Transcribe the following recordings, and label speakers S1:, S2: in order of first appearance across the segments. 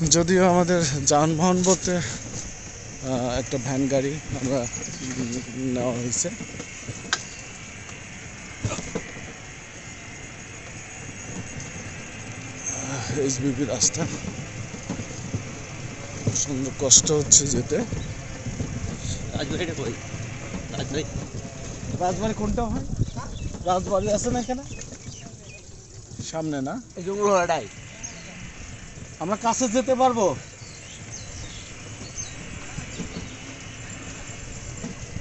S1: যদিও আমাদের যানবাহন বলতে একটা ভ্যান গাড়ি আমরা নেওয়া হয়েছে। এসবিবি রাস্তা, সুন্দর কষ্ট হচ্ছে যেতে। রাজবাড়ি কোনটা হয়? রাজবাড়ি আছে না এখানে সামনে? না, আমরা কাছে যেতে পারবো?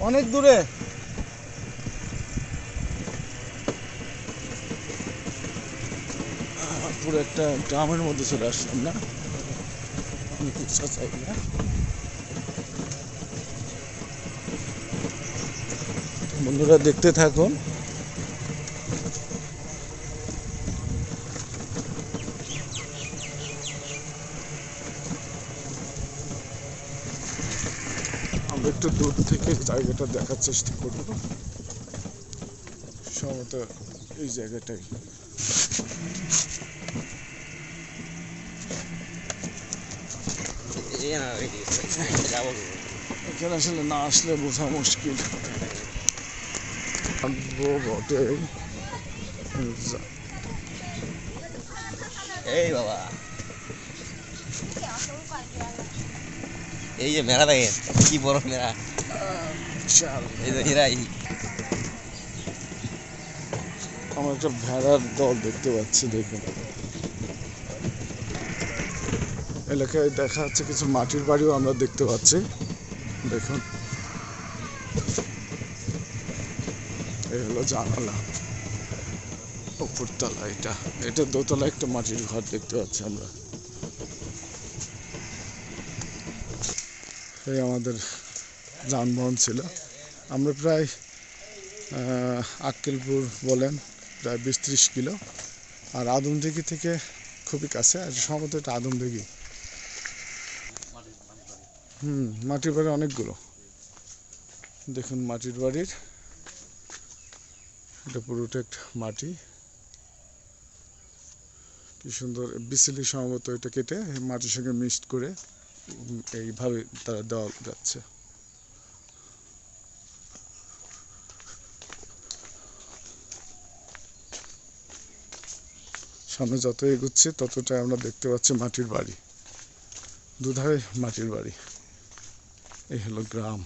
S1: অনেক দূরে। পুরো একটা গ্রামের মধ্যে চলে আসলাম না, ইচ্ছা চাই না। বন্ধুরা দেখতে থাকুন। আমরা একটু দূর থেকে জায়গাটা দেখার চেষ্টা করব। সম্ভবত এই জায়গাটাই। এখানে আসলে না আসলে বোঝা মুশকিল। বটে।
S2: এই বাবা, এই যে মেলা দেখেন, কি বড় মেলা। এই যে এরাই
S1: আমরা একটা ভেড়ার দল দেখতে পাচ্ছি। দেখুন, এলাকায় দেখা যাচ্ছে কিছু মাটির বাড়িও আমরা দেখতে পাচ্ছি। দেখুন, এই হলো জানালা, উপরতলা। এটা দোতলা একটা মাটির ঘর দেখতে পাচ্ছি আমরা। এই আমাদের যানবাহন ছিল। আমরা প্রায় আক্কেলপুর বলেন প্রায় 20-30 কিলো, আর আদমদিঘি থেকে খুবই কাছে। আর সম্ভবত এটা আদমদিঘি। মাটির বাড়ি অনেকগুলো। দেখুন মাটির বাড়ির, এটা পুরোটা একটা মাটি। কি সুন্দর বিচেলি, সম্ভবত এটা কেটে মাটির সঙ্গে মিক্সড করে এইভাবে তারা দেওয়া যাচ্ছে। সামনে যত এগুচ্ছে ততটাই আমরা দেখতে পাচ্ছি মাটির বাড়ি, দুধারে মাটির বাড়ি। এই হলো গ্রাম।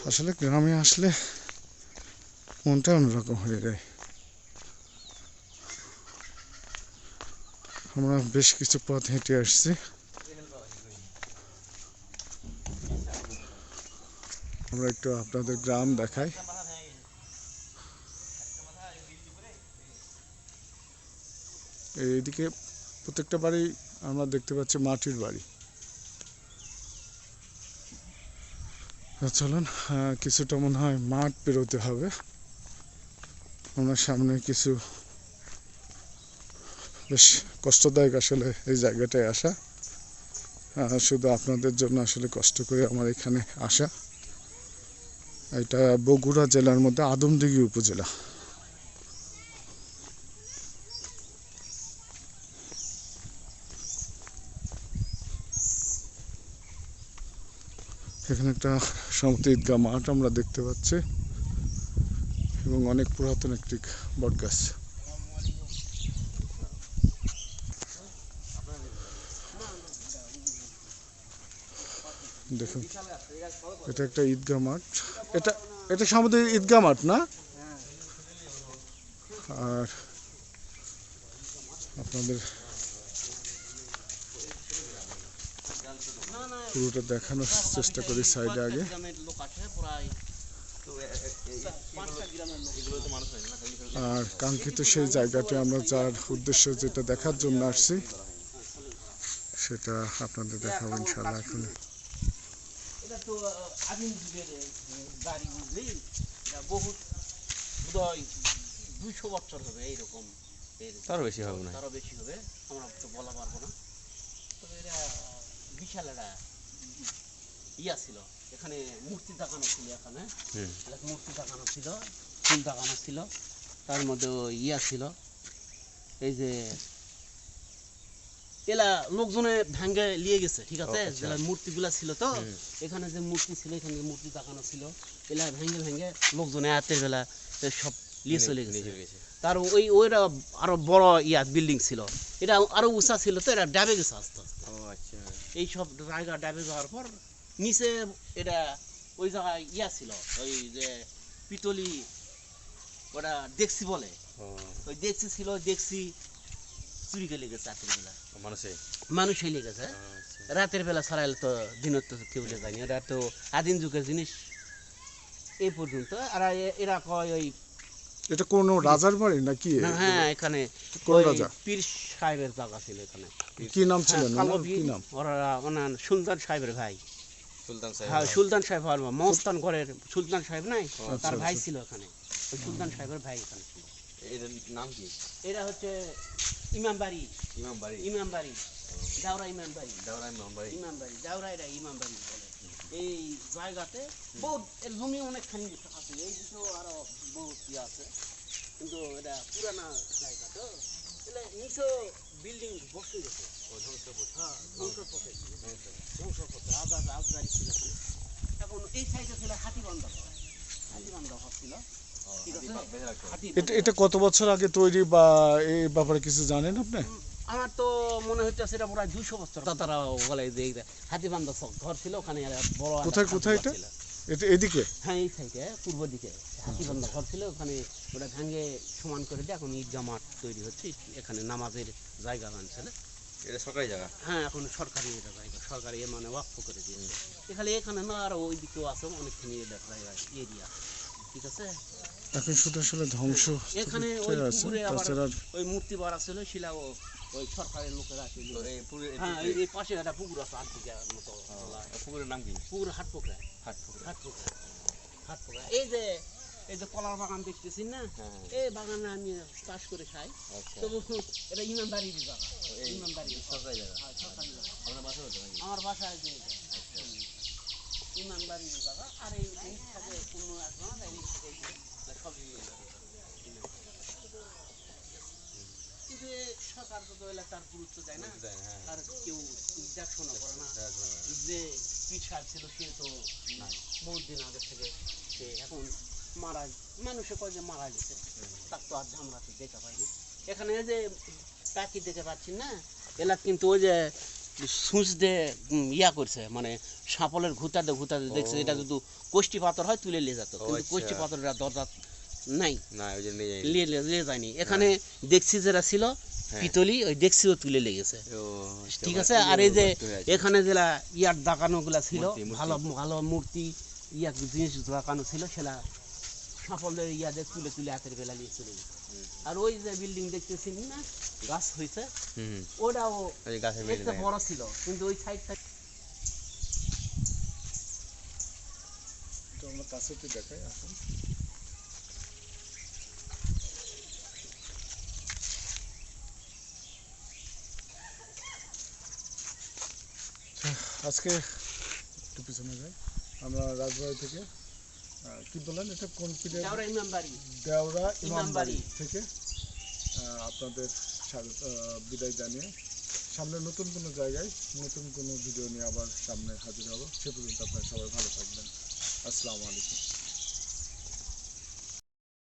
S1: আসলে গ্রামে আসলে মনটা অন্যরকম হয়ে যায়। আমরা বেশ কিছু পথ হেঁটে আসছি। আমরা একটু আপনাদের গ্রাম দেখাই। এইদিকে প্রত্যেকটা বাড়ি আমরা দেখতে পাচ্ছি মাটির বাড়ি। চলুন, কিছুটা মনে হয় মাঠ পেরোতে হবে। আমার সামনে কিছু বেশ কষ্টদায়ক আসলে এই জায়গাটায় আসা। শুধু আপনাদের জন্য আসলে কষ্ট করে আমার এখানে আসা। এটা বগুড়া জেলার মধ্যে আদমদিঘি উপজেলা। এখানে একটা সমস্ত ঈদগাহ মাঠ আমরা দেখতে পাচ্ছি, এবং অনেক পুরাতন একটি বটগাছ। দেখুন, এটা একটা ঈদগাহ মাঠ। এটা এটা সম্ভবত ঈদগাহ মাঠ না? আর আপনাদের পুরোটা দেখানোর চেষ্টা করি সাইডে আগে। আর কাঙ্ক্ষিত সেই জায়গাটি আমরা যার উদ্দেশ্য যেটা দেখার জন্য আসছি সেটা আপনাদের দেখাবো ইনশাআল্লাহ। এখন
S2: বহুত 200 বছর হবে এইরকম, তারও বেশি হবে না, তারও বেশি হবে, আমরা তো বলা পারবো না। তবে
S3: বিশাল একটা ইয়া ছিল, এখানে মূর্তি দেখানো ছিল, এখানে মূর্তি দেখানো ছিল, ফুল দেখানো ছিল, তার মধ্যে ইয়া ছিল, এই যে এলা লোকজনে ভাঙ্গে নিয়ে গেছে, ঠিক আছে, মূর্তিগুলা ছিল তো এখানে যে মূর্তি ছিল, এখানে মূর্তি দেখানো ছিল, এলা ভেঙে ভেঙে লোকজনে রাতের বেলা সব নিয়ে চলে গেছে। তার ওইটা আরো বড় ইয়া বিল্ডিং ছিল, এটা আরো উঁচা ছিল, তো এটা ডাবে গেছে আস্তে আস্তে। এই সব জায়গা ডাবে যাওয়ার পর নিচে এটা ওই জায়গায় ইয়া ছিল, ওই যে পিতলি ওটা দেখছি বলে, ওই দেখছি ছিল, দেখছি চুরি করে লেগেছে রাতের বেলা, মানুষই লেগেছে। রাতের বেলা ছড়াইলে তো দিনের তো কেউ যায়নি, এটা তো আদিম যুগের জিনিস এই পর্যন্ত। আর এরা কয় ওই
S1: এটা কোন রাজার বাড়ি নাকি?
S3: হ্যাঁ, এখানে
S1: কোন রাজা?
S3: পীর সাহেবের জায়গা ছিল এখানে।
S1: কি নাম ছিল? কি নাম?
S3: ওরা সুলতান সাহেবের ভাই, হ্যাঁ সুলতান সাহেব, মস্তান ঘরের সুলতান সাহেব নাই, তার ভাই ছিল এখানে, ওই সুলতান সাহেবের ভাই এখানে ছিল।
S2: এটার নাম কি?
S3: এটা হচ্ছে ইমামবাড়ি, ইমামবাড়ি, দাওরা ইমামবাড়ি, দাওরা এটা ইমামবাড়ি বলে। এই জায়গাতে বহুত এর জমি অনেকখানি আছে, এই দিকেও আরো বহুত ইয়ে আছে, কিন্তু এটা পুরানা জায়গা তো, এলে নিচে বিল্ডিং বসে গেছে, ধ্বংসপথে রাজা রাজবাড়ি ছিল এখানে। এখন এই সাইডে ছিল হাতিবান্ধা ঘর, হাতিবান্ধা ঘর ছিল, ঠিক আছে।
S1: এটা কত বছর আগে তৈরি বা এই ব্যাপারে কিছু জানেন আপনি?
S3: আমার তো মনে হচ্ছে সেটা প্রায় 200 বছর। তারা বলে যে হাতিবান্ধা ঘর ছিল ওখানে, বড়
S1: কোথায় কোথায় এটা? এটা এদিকে?
S3: হ্যাঁ, এই সাইডে পূর্ব দিকে হাতিবান্ধা ঘর ছিল, ওখানে ওটা ভেঙে সমান করে দিয়ে এখন ঈদগাহ মাঠ তৈরি হচ্ছে, এখানে নামাজের জায়গা বানছে না।
S2: এটা সরকারি জায়গা?
S3: হ্যাঁ, এখন সরকারি এটা জায়গা, সরকারি মানে ওয়াকফ করে দিয়েছে। এখানে না আরো ওই দিকেও আছে অনেকখানি জায়গা এরিয়া, ঠিক আছে।
S1: এখন শুধু আসলে ধ্বংস
S3: এখানে ওই পুকুরে আবার ওই মূর্তি বাড়া ছিল, শিলা ওই সরকারের লোকেরা ছিল। হ্যাঁ, এই পাশে একটা পুকুর আছে, আট দিকে মতো।
S2: পুকুরের নাম কি?
S3: পুকুর হাটপোকরা, হাটপোকরা। এই যে কলার বাগান দেখতেছি না, এই বাগানে আমি চাষ করে খাই, তবু এটা ইমানদারির জায়গা, ইমানদারি
S2: সরকারি জায়গা।
S3: আমার বাসায় যে ইমানদারির জায়গা। আর এই থাকে কোনো সব কিন্তু সরকার তো এলাকার গুরুত্ব দেয় না, আর কেউ দেখাশোনা করে না। যে পীর সাহেব ছিল সে তো বহুত দিন আগে থেকে, সে এখন মারা, মানুষে কয় যে মারা গেছে, তার তো আর আমরা তো দেখা পাইনি। এখানে যে পাখি দেখতে পাচ্ছি না, এলাক কিন্তু ওই যে সুচ দিয়ে ইয়া করছে, মানে সাপলের ঘুতাতে দেখছে, এটা যদি কোষ্টি পাথর হয় তুলে নিয়ে যেত, কিন্তু কোষ্টি পাথরের দরজা নাই, নিয়ে যায়নি। এখানে দেখছি যেটা ছিল পিতলি, ওই দেখছিও তুলে লেগেছে, ঠিক আছে। আর এই যে এখানে যেটা ইয়ার দাকানো গুলা ছিল, ভালো ভালো মূর্তি ইয়া জিনিস দাকানো ছিল, সেটা সাফল্যের ইয়াদের তুলে হাতের বেলা নিয়ে চলে গেছে। আর ওই যে বিল্ডিং দেখতেছি না, গাছ হয়েছে, ওটাও দেখতে বড় ছিল, কিন্তু ওই সাইড
S1: আমরা কাছে দেখাই আসুন। আজকে একটু পিছনে যাই, আমরা রাজবাড়ি থেকে, কি বললেন এটা কোন পীরের? দেওরা ইমামবাড়ি থেকে আপনাদের বিদায় জানিয়ে সামনে নতুন কোনো জায়গায় নতুন কোনো ভিডিও নিয়ে আবার সামনে হাজির হব। সে পর্যন্ত আপনারা সবাই ভালো থাকবেন। আসসালামু আলাইকুম।